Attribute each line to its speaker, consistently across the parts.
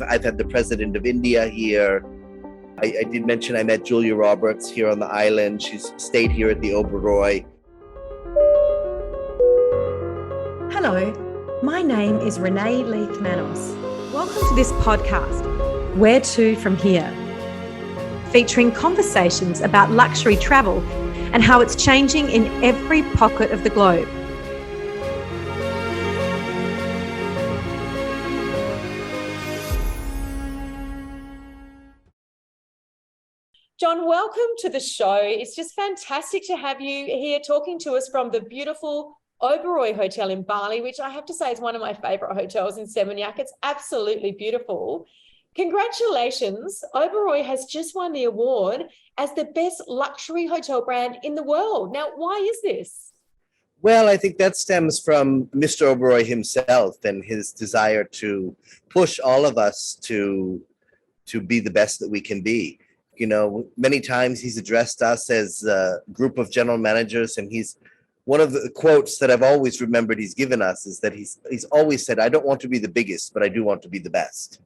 Speaker 1: I've had the president of India here. I did mention I met Julia Roberts here on the island. She's stayed here at the Oberoi.
Speaker 2: Hello, my name is Renee Leith-Manos. Welcome to this podcast, Where To From Here, featuring conversations about luxury travel and how it's changing in every pocket of the globe. John, welcome to the show. It's just fantastic to have you here talking to us from the beautiful Oberoi Hotel in Bali, which I have to say is one of my favorite hotels in Seminyak. It's absolutely beautiful. Congratulations. Oberoi has just won the award as the best luxury hotel brand in the world. Now, why is this?
Speaker 1: Well, I think that stems from Mr. Oberoi himself and his desire to push all of us to be the best that we can be. You know, many times he's addressed us as a group of general managers, and he's one of the quotes that I've always remembered he's given us is that he's always said, I don't want to be the biggest, but I do want to be the best.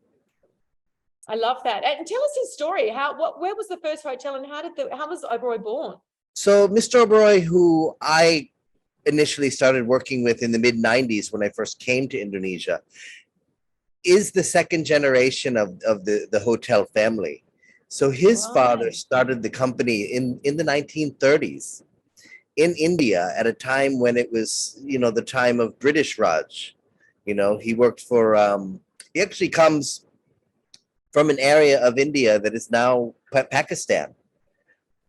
Speaker 2: I love that. And tell us his story. Where was the first hotel, and how was Oberoi born?
Speaker 1: So Mr. Oberoi, who I initially started working with in the mid-90s when I first came to Indonesia, is the second generation of the hotel family. So his father started the company in the 1930s in India at a time when it was, the time of British Raj. He worked for, he actually comes from an area of India that is now Pakistan.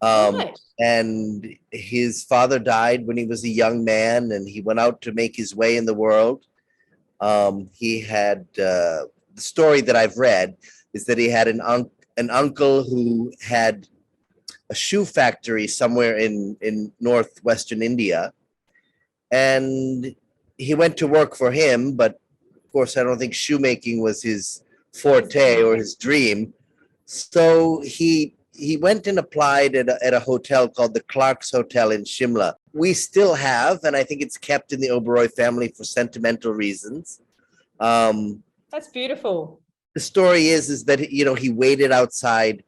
Speaker 1: And his father died when he was a young man, and he went out to make his way in the world. He had, the story that I've read is that he had an uncle who had a shoe factory somewhere in northwestern India. And he went to work for him, but of course, I don't think shoemaking was his forte or his dream. So he went and applied at a hotel called the Clark's Hotel in Shimla. We still have, and I think it's kept in the Oberoi family for sentimental reasons.
Speaker 2: That's beautiful.
Speaker 1: The story is that, he waited outside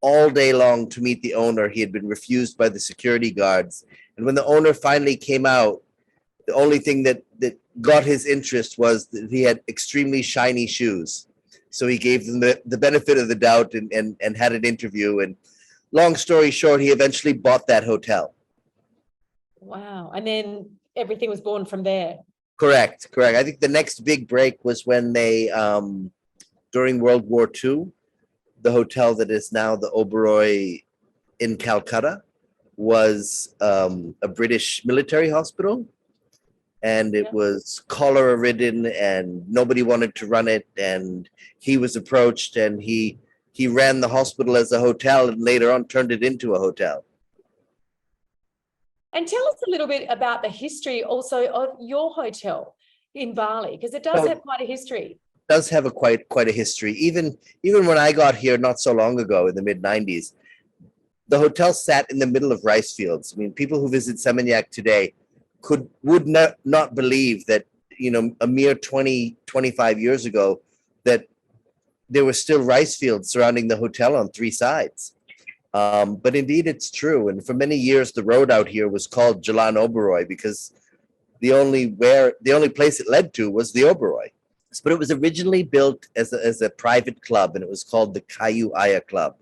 Speaker 1: all day long to meet the owner. He had been refused by the security guards. And when the owner finally came out, the only thing that got his interest was that he had extremely shiny shoes. So he gave them the benefit of the doubt and had an interview. And long story short, he eventually bought that hotel.
Speaker 2: Wow. And then everything was born from there.
Speaker 1: Correct. I think the next big break was when they, during World War II, the hotel that is now the Oberoi in Calcutta was a British military hospital. And it was cholera ridden, and nobody wanted to run it. And he was approached, and he ran the hospital as a hotel, and later on turned it into a hotel.
Speaker 2: And tell us a little bit about the history also of your hotel in Bali, because it does have quite a history.
Speaker 1: Does have quite a history. Even when I got here not so long ago in the mid-90s, the hotel sat in the middle of rice fields. I mean, people who visit Seminyak today would not believe that, a mere 25 years ago, that there were still rice fields surrounding the hotel on three sides. But indeed, it's true. And for many years, the road out here was called Jalan Oberoi because the only place it led to was the Oberoi. But it was originally built as a private club, and it was called the Kayu Aya Club.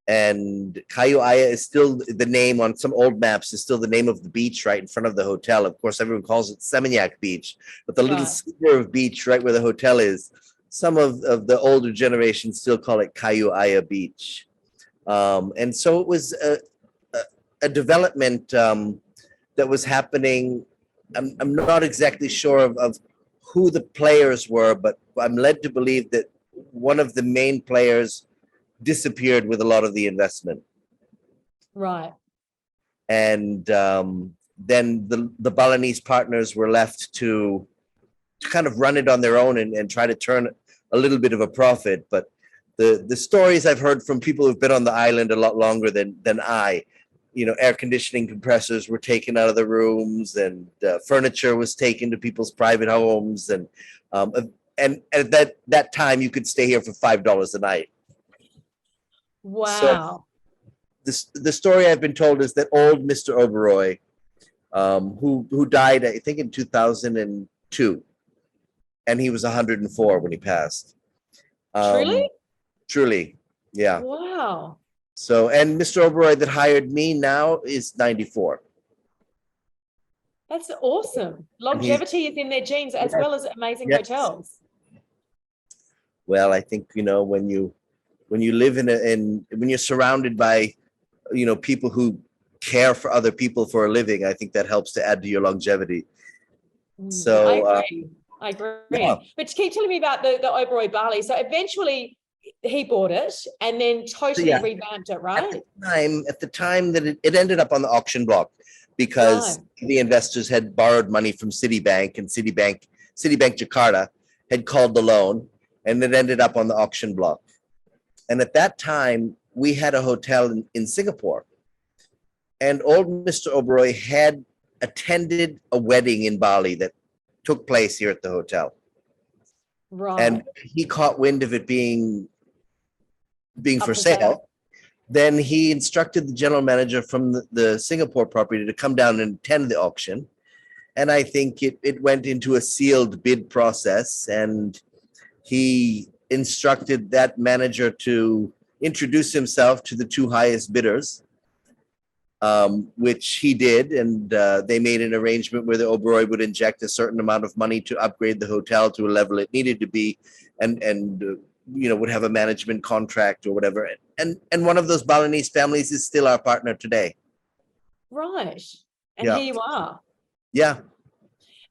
Speaker 1: And Kayu Aya is still the name on some old maps, is still the name of the beach right in front of the hotel. Of course, everyone calls it Seminyak Beach, but the little sliver of beach right where the hotel is, some of the older generation still call it Kayu Aya Beach. And so it was a development that was happening. I'm not exactly sure of who the players were, but I'm led to believe that one of the main players disappeared with a lot of the investment.
Speaker 2: Right.
Speaker 1: And then the Balinese partners were left to kind of run it on their own and try to turn a little bit of a profit. But the stories I've heard from people who've been on the island a lot longer than I, air conditioning compressors were taken out of the rooms, and furniture was taken to people's private homes. And and at that time you could stay here for $5 a night. So
Speaker 2: Wow.
Speaker 1: the story I've been told is that old Mr. Oberoi, who died, I think, in 2002, and he was 104 when he passed.
Speaker 2: Truly?
Speaker 1: Truly, yeah.
Speaker 2: Wow.
Speaker 1: So, and Mr. Oberoi that hired me now is 94.
Speaker 2: That's awesome.
Speaker 1: And he's,
Speaker 2: Longevity is in their genes as
Speaker 1: yes,
Speaker 2: well as amazing
Speaker 1: yes.
Speaker 2: hotels.
Speaker 1: Well, I think, when you live when you're surrounded by, people who care for other people for a living, I think that helps to add to your longevity. So
Speaker 2: I agree.
Speaker 1: yeah.
Speaker 2: But keep telling me about the Oberoi Bali. So eventually he bought it and then totally revamped it, right?
Speaker 1: At the time that it ended up on the auction block, because the investors had borrowed money from Citibank, and Citibank Jakarta had called the loan, and it ended up on the auction block. And at that time, we had a hotel in Singapore, and old Mr. Oberoi had attended a wedding in Bali that took place here at the hotel.
Speaker 2: Right.
Speaker 1: And he caught wind of it being
Speaker 2: Up
Speaker 1: for
Speaker 2: for
Speaker 1: sale.
Speaker 2: sale.
Speaker 1: Then he instructed the general manager from the Singapore property to come down and attend the auction. And I think it went into a sealed bid process, and he instructed that manager to introduce himself to the two highest bidders, which he did. And they made an arrangement where the Oberoi would inject a certain amount of money to upgrade the hotel to a level it needed to be, and would have a management contract or whatever. And one of those Balinese families is still our partner today.
Speaker 2: Right. And
Speaker 1: Yeah.
Speaker 2: here you are.
Speaker 1: Yeah.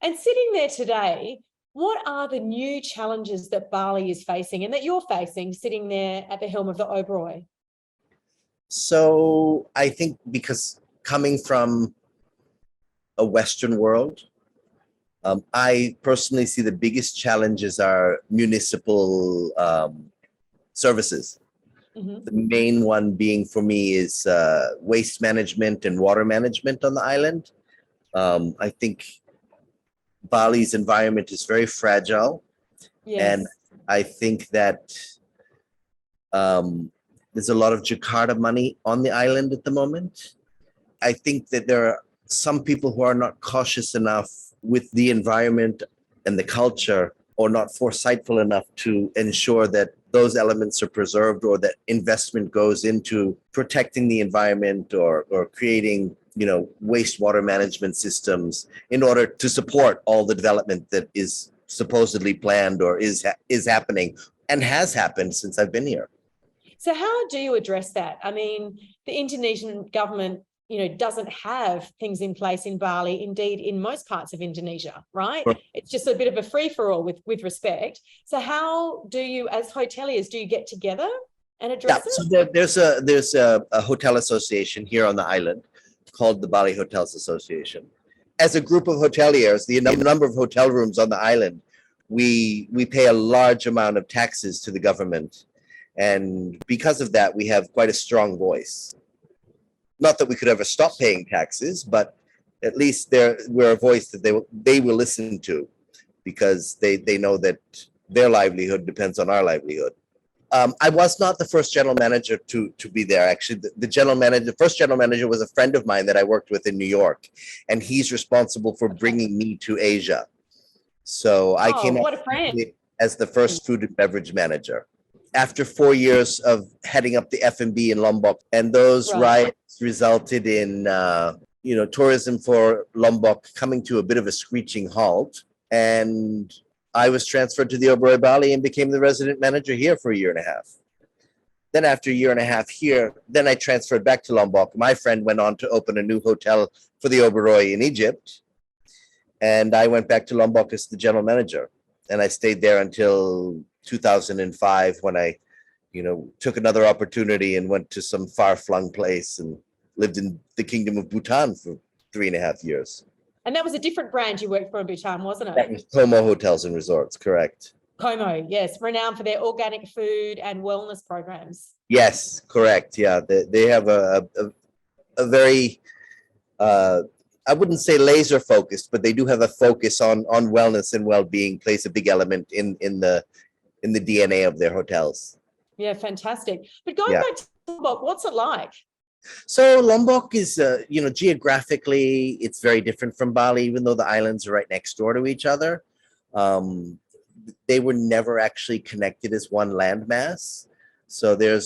Speaker 2: And sitting there today, what are the new challenges that Bali is facing and that you're facing sitting there at the helm of the Oberoi?
Speaker 1: So I think because coming from a Western world, I personally see the biggest challenges are municipal services.
Speaker 2: Mm-hmm.
Speaker 1: The main one being for me is waste management and water management on the island. I think Bali's environment is very fragile.
Speaker 2: Yes.
Speaker 1: And I think that there's a lot of Jakarta money on the island at the moment. I think that there are some people who are not cautious enough with the environment and the culture, or not foresightful enough to ensure that those elements are preserved, or that investment goes into protecting the environment, or creating wastewater management systems in order to support all the development that is supposedly planned or is happening and has happened since I've been here.
Speaker 2: So how do you address that? I mean, the Indonesian government, doesn't have things in place in Bali, indeed in most parts of Indonesia, right? It's just a bit of a free-for-all with respect. So how do you, as hoteliers, do you get together and address it?
Speaker 1: So there's a hotel association here on the island called the Bali Hotels Association. As a group of hoteliers, the number of hotel rooms on the island, we pay a large amount of taxes to the government. And because of that, we have quite a strong voice. Not that we could ever stop paying taxes, but at least we're a voice that they will listen to, because they know that their livelihood depends on our livelihood. I was not the first general manager to be there. Actually, the first general manager was a friend of mine that I worked with in New York, and he's responsible for bringing me to Asia. So I came
Speaker 2: what a friend.
Speaker 1: as the first food and beverage manager. After 4 years of heading up the F&B in Lombok, and those riots resulted in tourism for Lombok coming to a bit of a screeching halt, and I was transferred to the Oberoi Bali and became the resident manager here for a year and a half. Then after a year and a half here, then I transferred back to Lombok. My friend went on to open a new hotel for the Oberoi in Egypt, and I went back to Lombok as the general manager, and I stayed there until 2005, when I, took another opportunity and went to some far-flung place and lived in the kingdom of Bhutan for 3.5 years.
Speaker 2: And that was a different brand you worked for in Bhutan, wasn't it?
Speaker 1: That was Como Hotels and Resorts, correct.
Speaker 2: Como, yes, renowned for their organic food and wellness programs.
Speaker 1: Yes, correct. Yeah, they have a very, I I wouldn't say laser focused, but they do have a focus on wellness and well-being. Plays a big element in the DNA of their hotels.
Speaker 2: Yeah, fantastic. But going
Speaker 1: Yeah.
Speaker 2: back to Lombok, what's it like?
Speaker 1: So Lombok is, geographically, it's very different from Bali, even though the islands are right next door to each other. They were never actually connected as one landmass. So there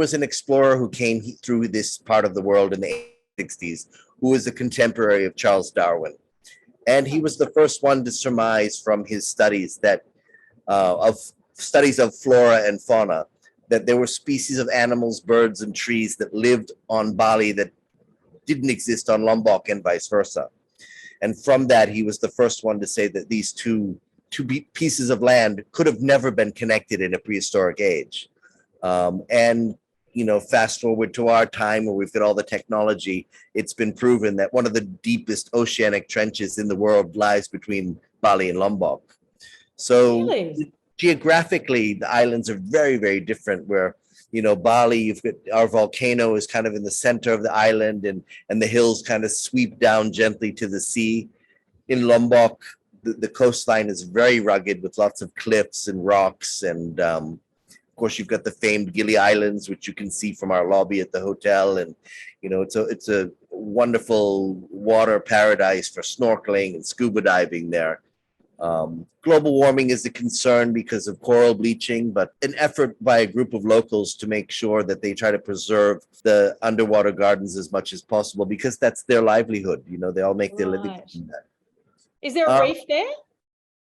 Speaker 1: was an explorer who came through this part of the world in the 60s, who was a contemporary of Charles Darwin. And he was the first one to surmise from his studies that of studies of flora and fauna, that there were species of animals, birds, and trees that lived on Bali that didn't exist on Lombok and vice versa. And from that, he was the first one to say that these two pieces of land could have never been connected in a prehistoric age. And fast forward to our time where we've got all the technology, it's been proven that one of the deepest oceanic trenches in the world lies between Bali and Lombok. So
Speaker 2: Really?
Speaker 1: geographically, the islands are very, very different. Where, Bali, you've got our volcano is kind of in the center of the island, and the hills kind of sweep down gently to the sea. In Lombok, the coastline is very rugged with lots of cliffs and rocks. And of course, you've got the famed Gili Islands, which you can see from our lobby at the hotel. And, it's a wonderful water paradise for snorkeling and scuba diving there. Global warming is a concern because of coral bleaching, but an effort by a group of locals to make sure that they try to preserve the underwater gardens as much as possible, because that's their livelihood. They all make their living from that.
Speaker 2: Is there a reef there?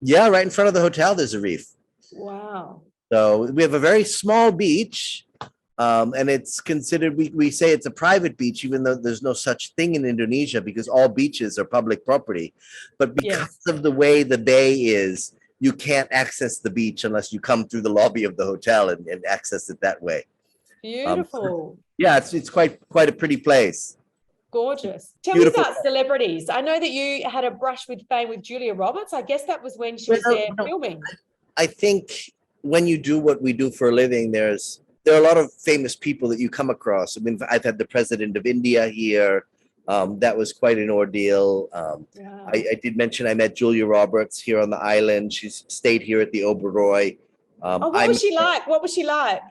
Speaker 1: Yeah, right in front of the hotel, there's a reef.
Speaker 2: Wow.
Speaker 1: So we have a very small beach, and it's considered, we say it's a private beach, even though there's no such thing in Indonesia, because all beaches are public property. But because of the way the bay is, you can't access the beach unless you come through the lobby of the hotel and access it that way.
Speaker 2: Beautiful.
Speaker 1: Yeah, it's quite a pretty place.
Speaker 2: Gorgeous. Tell
Speaker 1: Beautiful.
Speaker 2: me about celebrities. I know that you had a brush with fame with Julia Roberts. I guess that was when she was there filming.
Speaker 1: I think when you do what we do for a living, there are a lot of famous people that you come across. I mean, I've had the president of India here. That was quite an ordeal.
Speaker 2: Wow.
Speaker 1: I did mention I met Julia Roberts here on the island. She's stayed here at the Oberoi.
Speaker 2: What was she like? What was she like?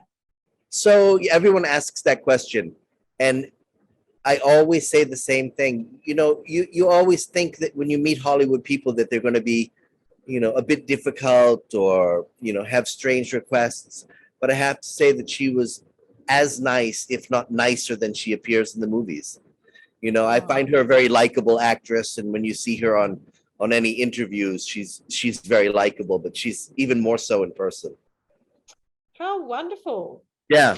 Speaker 1: So everyone asks that question. And I always say the same thing. You always think that when you meet Hollywood people that they're going to be, a bit difficult or, have strange requests. But I have to say that she was as nice, if not nicer, than she appears in the movies. I find her a very likable actress, and when you see her on any interviews, she's very likable, but she's even more so in person.
Speaker 2: How wonderful.
Speaker 1: Yeah.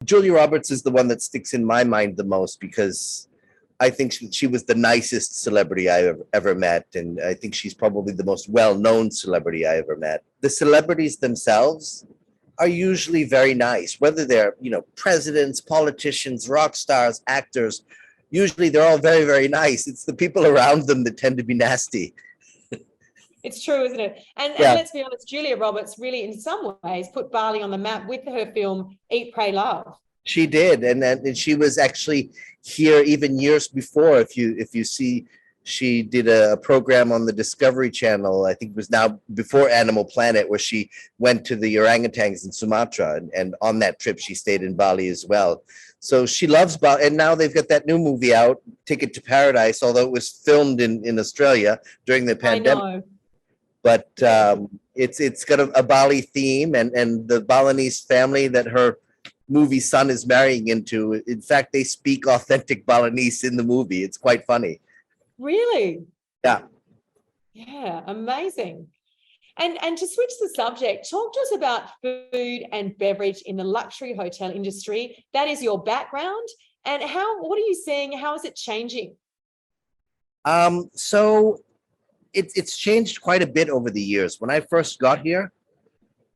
Speaker 1: Julia Roberts is the one that sticks in my mind the most, because I think she was the nicest celebrity I ever met, and I think she's probably the most well-known celebrity I ever met. The celebrities themselves are usually very nice, whether they're, presidents, politicians, rock stars, actors. Usually they're all very, very nice. It's the people around them that tend to be nasty.
Speaker 2: It's true, isn't it? And let's be honest, Julia Roberts really, in some ways, put Bali on the map with her film Eat, Pray, Love.
Speaker 1: She did, and she was actually here even years before. If you see, she did a program on the Discovery Channel. I think it was now before Animal Planet, where she went to the orangutans in Sumatra, and on that trip she stayed in Bali as well. So she loves Bali, and now they've got that new movie out, Ticket to Paradise, although it was filmed in Australia during the pandemic.
Speaker 2: I know.
Speaker 1: But it's got a Bali theme, and the Balinese family that her movie son is marrying into, in fact, they speak authentic Balinese in the movie. It's quite funny.
Speaker 2: Really?
Speaker 1: Yeah.
Speaker 2: Yeah, amazing. And to switch the subject, talk to us about food and beverage in the luxury hotel industry. That is your background. And what are you seeing? How is it changing?
Speaker 1: So it's changed quite a bit over the years. When I first got here,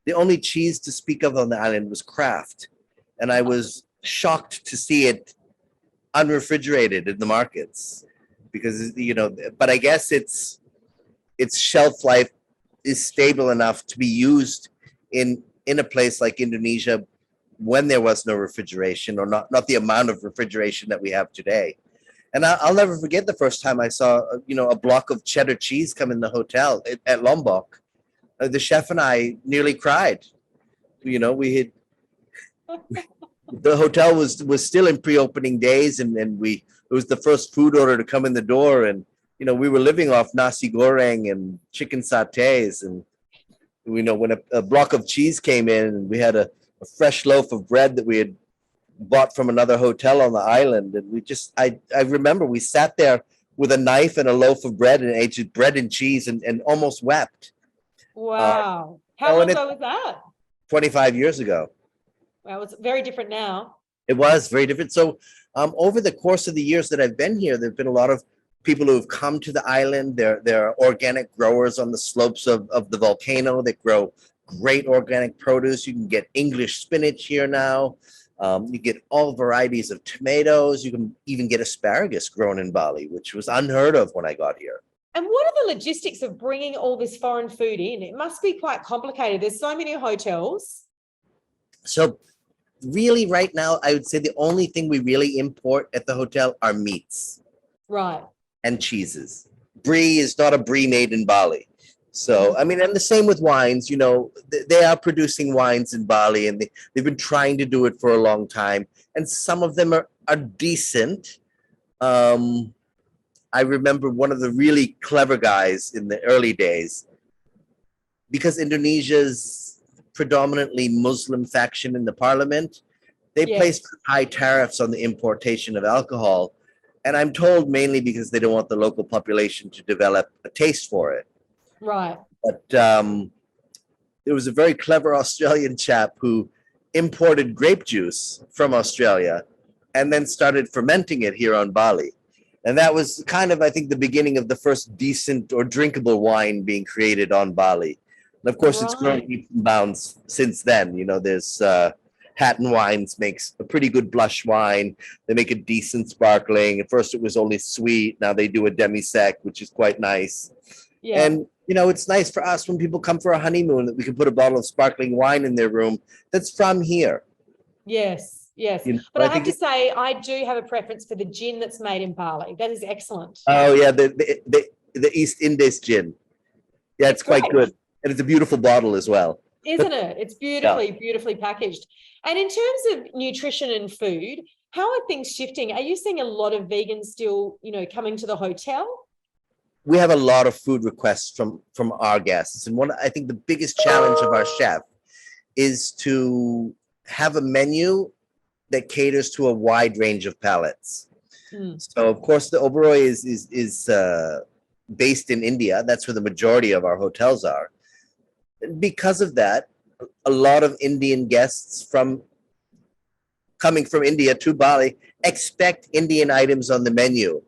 Speaker 1: the only cheese to speak of on the island was Kraft. And I was shocked to see it unrefrigerated in the markets, because, but I guess its shelf life is stable enough to be used in a place like Indonesia when there was no refrigeration, or not the amount of refrigeration that we have today. And I'll never forget the first time I saw, a block of cheddar cheese come in the hotel at Lombok. The chef and I nearly cried. We had the hotel was still in pre-opening days, and it was the first food order to come in the door, and we were living off nasi goreng and chicken satays, and when a block of cheese came in, and we had a fresh loaf of bread that we had bought from another hotel on the island, and I remember we sat there with a knife and a loaf of bread and ate bread and cheese and almost wept.
Speaker 2: Wow. How long ago was that?
Speaker 1: 25 years ago.
Speaker 2: Well, it's very different now.
Speaker 1: It was very different. So over the course of the years that I've been here, there have been a lot of people who have come to the island. There are organic growers on the slopes of the volcano that grow great organic produce. You can get English spinach here now. You get all varieties of tomatoes. You can even get asparagus grown in Bali, which was unheard of when I got here.
Speaker 2: And what are the logistics of bringing all this foreign food in? It must be quite complicated. There's so many hotels.
Speaker 1: So really right now, I would say the only thing we really import at the hotel are meats.
Speaker 2: Right.
Speaker 1: And cheeses. Brie is not a brie made in Bali. So, I mean, and the same with wines, they are producing wines in Bali, and they've been trying to do it for a long time. And some of them are decent. I remember one of the really clever guys in the early days, because Indonesia's predominantly Muslim faction in the parliament, they placed high tariffs on the importation of alcohol. And I'm told mainly because they don't want the local population to develop a taste for it.
Speaker 2: Right.
Speaker 1: But there was a very clever Australian chap who imported grape juice from Australia and then started fermenting it here on Bali. And that was kind of, I think, the beginning of the first decent or drinkable wine being created on Bali. And of course, it's grown leaps and bounds since then. There's Hatton Wines makes a pretty good blush wine. They make a decent sparkling. At first, it was only sweet. Now they do a demi-sec, which is quite nice. Yeah. And, it's nice for us when people come for a honeymoon that we can put a bottle of sparkling wine in their room that's from here.
Speaker 2: Yes, yes. But I have to say, I do have a preference for the gin that's made in Bali. That is excellent.
Speaker 1: Oh, yeah, the East Indies gin. Yeah, it's quite good. And it's a beautiful bottle as well.
Speaker 2: Isn't it? It's beautifully packaged. And in terms of nutrition and food, how are things shifting? Are you seeing a lot of vegans still, coming to the hotel?
Speaker 1: We have a lot of food requests from our guests. And I think the biggest challenge of our chef is to have a menu that caters to a wide range of palates. So, of course, the Oberoi is based in India. That's where the majority of our hotels are. Because of that, a lot of Indian guests coming from India to Bali expect Indian items on the menu.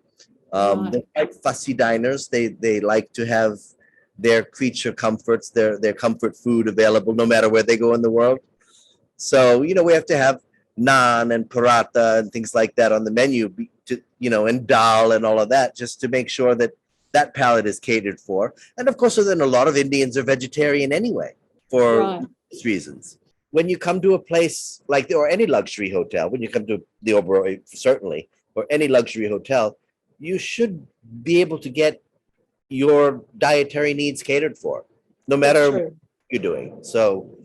Speaker 1: They're quite fussy diners. They like to have their creature comforts, their comfort food available no matter where they go in the world. So, we have to have naan and paratha and things like that on the menu, and dal and all of that, just to make sure that palate is catered for. And of course, then a lot of Indians are vegetarian anyway for reasons. When you come to a place or any luxury hotel, when you come to the Oberoi, certainly, or any luxury hotel, you should be able to get your dietary needs catered for, no matter what you're doing. So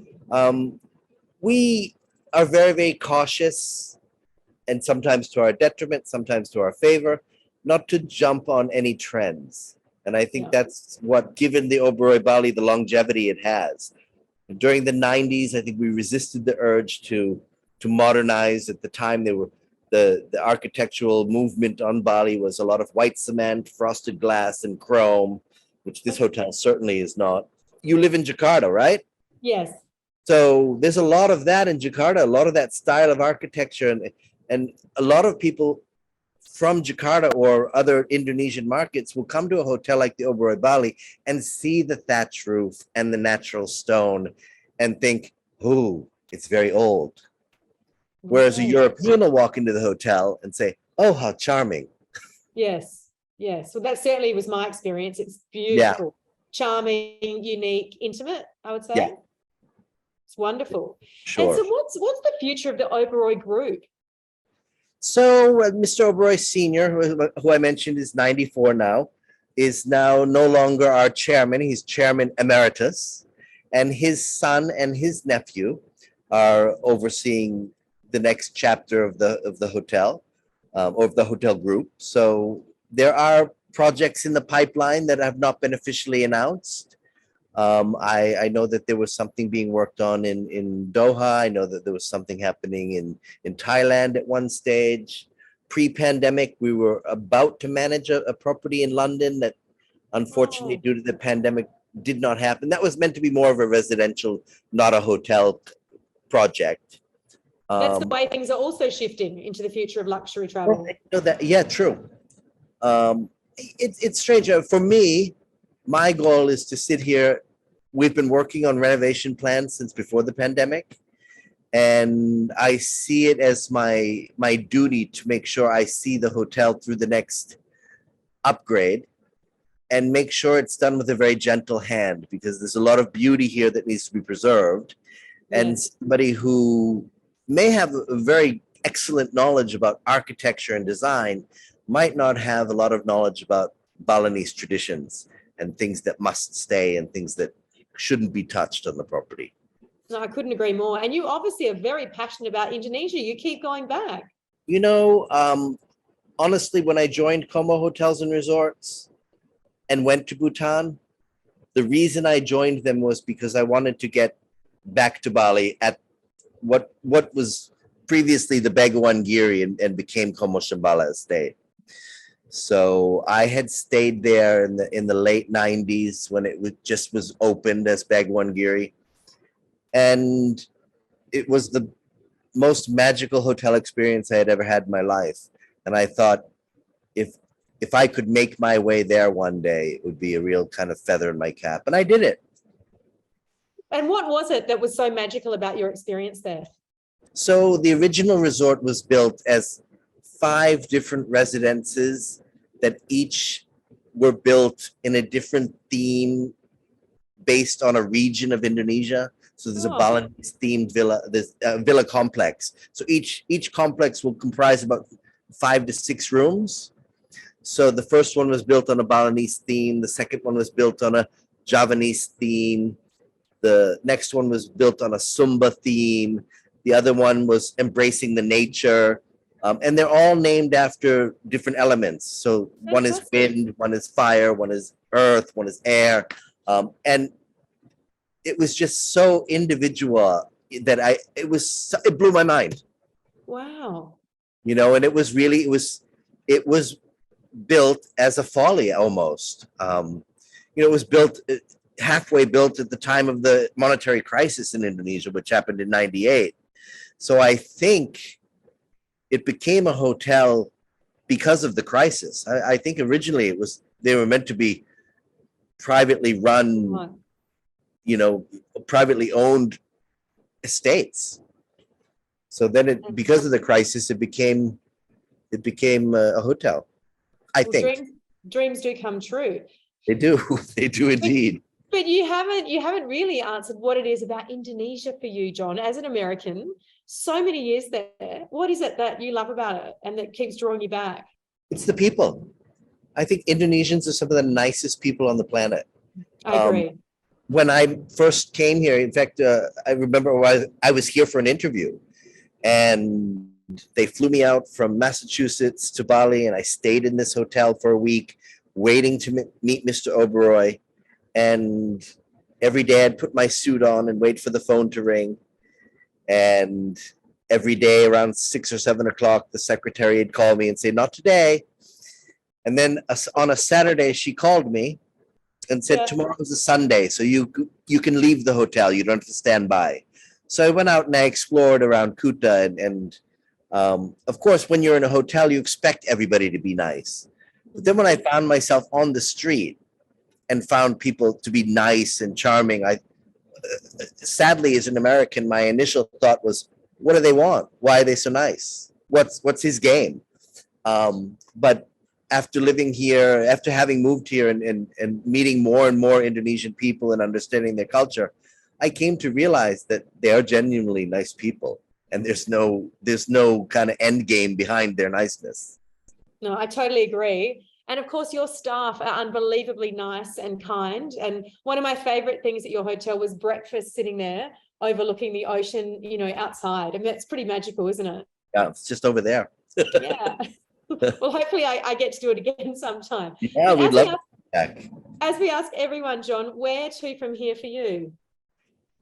Speaker 1: we are very, very cautious, and sometimes to our detriment, sometimes to our favor, not to jump on any trends. And I think that's what given the Oberoi Bali the longevity it has. During the 90s, I think we resisted the urge to modernize. At the time, they were the architectural movement on Bali was a lot of white cement, frosted glass, and chrome, which this hotel certainly is not. You live in Jakarta, right?
Speaker 2: Yes.
Speaker 1: So there's a lot of that in Jakarta, a lot of that style of architecture, and a lot of people from Jakarta or other Indonesian markets will come to a hotel like the Oberoi Bali and see the thatch roof and the natural stone and think, "Oh, it's very old." Whereas a European will walk into the hotel and say, "Oh, how charming."
Speaker 2: Yes, yes. Well, that certainly was my experience. It's beautiful, charming, unique, intimate, I would say. Yeah. It's wonderful. Sure. And so what's the future of the Oberoi Group?
Speaker 1: So Mr. Oberoi Sr., who I mentioned is 94 now, is now no longer our chairman. He's chairman emeritus, and his son and his nephew are overseeing the next chapter of the hotel, or of the hotel group. So there are projects in the pipeline that have not been officially announced. I know that there was something being worked on in Doha. I know that there was something happening in Thailand at one stage. Pre-pandemic, we were about to manage a property in London that unfortunately, due to the pandemic, did not happen. That was meant to be more of a residential, not a hotel project.
Speaker 2: That's the way things are also shifting into the future of luxury travel.
Speaker 1: I know that, yeah, true. It's strange. For me, my goal is to sit here. We've been working on renovation plans since before the pandemic, and I see it as my duty to make sure I see the hotel through the next upgrade and make sure it's done with a very gentle hand, because there's a lot of beauty here that needs to be preserved. And somebody who may have a very excellent knowledge about architecture and design might not have a lot of knowledge about Balinese traditions and things that must stay and things that shouldn't be touched on the property.
Speaker 2: No, I couldn't agree more. And you obviously are very passionate about Indonesia. You keep going back.
Speaker 1: You know, honestly, when I joined Como Hotels and Resorts and went to Bhutan, the reason I joined them was because I wanted to get back to Bali at what was previously the Begawan Giri and became Como Shambhala Estate. So I had stayed there in the late 90s when it was opened as Begawan Giri, and it was the most magical hotel experience I had ever had in my life. And I thought, if I could make my way there one day, it would be a real kind of feather in my cap, and I did it.
Speaker 2: And what was it that was so magical about your experience there?
Speaker 1: So the original resort was built as 5 different residences that each were built in a different theme based on a region of Indonesia. So there's a Balinese themed villa, there's a villa complex. So each complex will comprise about 5 to 6 rooms. So the first one was built on a Balinese theme. The second one was built on a Javanese theme. The next one was built on a Sumba theme. The other one was embracing the nature. And they're all named after different elements. So one is wind, one is fire, one is earth, one is air. And it was just so individual that it blew my mind.
Speaker 2: Wow.
Speaker 1: You know, and it was built as a folly almost. It was halfway built at the time of the monetary crisis in Indonesia, which happened in 98. So I think it became a hotel because of the crisis. I think originally they were meant to be privately run, privately owned estates. So then because of the crisis, it became a hotel. I think
Speaker 2: dreams do come true.
Speaker 1: They do. They do indeed.
Speaker 2: But you haven't really answered what it is about Indonesia for you, John, as an American. So many years there. What is it that you love about it and that keeps drawing you back?
Speaker 1: It's the people. I think Indonesians are some of the nicest people on the planet.
Speaker 2: I agree.
Speaker 1: When I first came here, in fact, I remember I was here for an interview, and they flew me out from Massachusetts to Bali, and I stayed in this hotel for a week, waiting to meet Mr. Oberoi. And every day I'd put my suit on and wait for the phone to ring. And every day around 6 or 7 o'clock, the secretary would call me and say, "Not today." And then on a Saturday, she called me and said, "Tomorrow's a Sunday, so you can leave the hotel. You don't have to stand by." So I went out and I explored around Kuta. And of course, when you're in a hotel, you expect everybody to be nice. But then when I found myself on the street and found people to be nice and charming, sadly, as an American, my initial thought was, what do they want? Why are they so nice? What's his game? But after living here, after having moved here and meeting more and more Indonesian people and understanding their culture, I came to realize that they are genuinely nice people. and there's no kind of end game behind their niceness.
Speaker 2: No, I totally agree. And of course, your staff are unbelievably nice and kind. And one of my favorite things at your hotel was breakfast sitting there overlooking the ocean, outside. I mean, that's pretty magical, isn't it?
Speaker 1: Yeah, it's just over there.
Speaker 2: Yeah. Well, hopefully I get to do it again sometime.
Speaker 1: Yeah,
Speaker 2: And
Speaker 1: we'd love to be back.
Speaker 2: as we ask everyone, John, where to from here for you?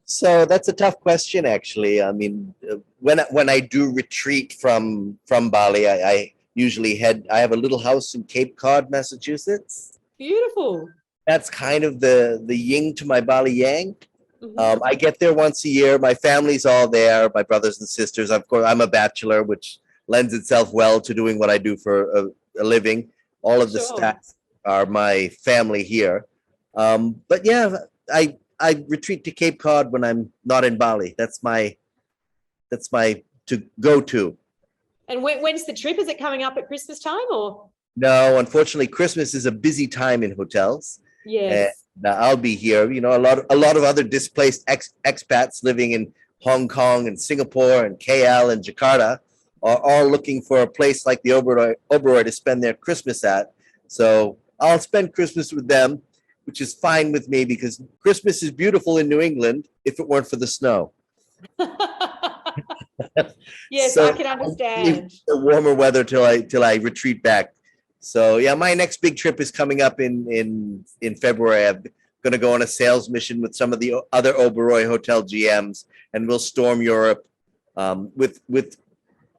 Speaker 1: So that's a tough question, actually. I mean, when I do retreat from Bali, I usually I have a little house in Cape Cod, Massachusetts.
Speaker 2: Beautiful.
Speaker 1: That's kind of the yin to my Bali yang.
Speaker 2: Mhm.
Speaker 1: I get there once a year. My family's all there, my brothers and sisters. Of course, I'm a bachelor, which lends itself well to doing what I do for a living. All of the
Speaker 2: Sure.
Speaker 1: staff are my family here. But yeah, I retreat to Cape Cod when I'm not in Bali. That's my to go to.
Speaker 2: And when's the trip? Is it coming up at Christmas time or?
Speaker 1: No, unfortunately, Christmas is a busy time in hotels.
Speaker 2: Yes.
Speaker 1: I'll be here. A lot of other displaced expats living in Hong Kong and Singapore and KL and Jakarta are all looking for a place like the Oberoi to spend their Christmas at. So I'll spend Christmas with them, which is fine with me because Christmas is beautiful in New England if it weren't for the snow.
Speaker 2: Yes,
Speaker 1: So
Speaker 2: I can understand.
Speaker 1: the warmer weather till I retreat back. So yeah, my next big trip is coming up in February. I'm going to go on a sales mission with some of the other Oberoi hotel GMs, and we'll storm Europe with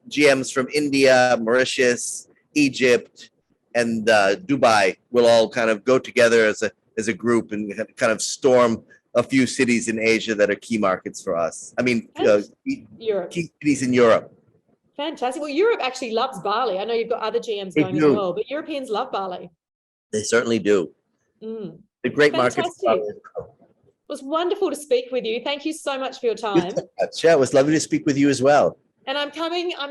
Speaker 1: GMs from India, Mauritius, Egypt, and Dubai. We'll all kind of go together as a group and kind of storm a few cities in Asia that are key markets for us. I mean,
Speaker 2: Europe.
Speaker 1: key cities in Europe.
Speaker 2: Fantastic. Well, Europe actually loves Bali. I know you've got other GMs
Speaker 1: They
Speaker 2: going as
Speaker 1: do.
Speaker 2: well, but Europeans love Bali.
Speaker 1: They certainly do.
Speaker 2: Mm.
Speaker 1: The great market.
Speaker 2: Fantastic. It was wonderful to speak with you. Thank you so much for your time.
Speaker 1: Yeah, it was lovely to speak with you as well.
Speaker 2: And I'm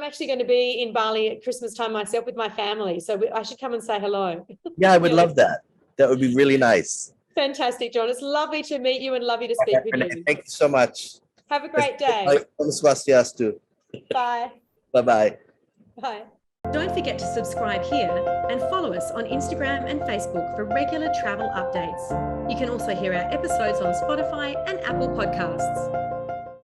Speaker 2: actually going to be in Bali at Christmas time myself with my family. So I should come and say hello.
Speaker 1: Yeah, I would love that. That would be really nice.
Speaker 2: Fantastic, John. It's lovely to meet you and lovely to speak with you.
Speaker 1: Thank you so much.
Speaker 2: Have a great day. Bye.
Speaker 1: Bye-bye.
Speaker 2: Bye. Don't forget to subscribe here and follow us on Instagram and Facebook for regular travel updates. You can also hear our episodes on Spotify and Apple Podcasts.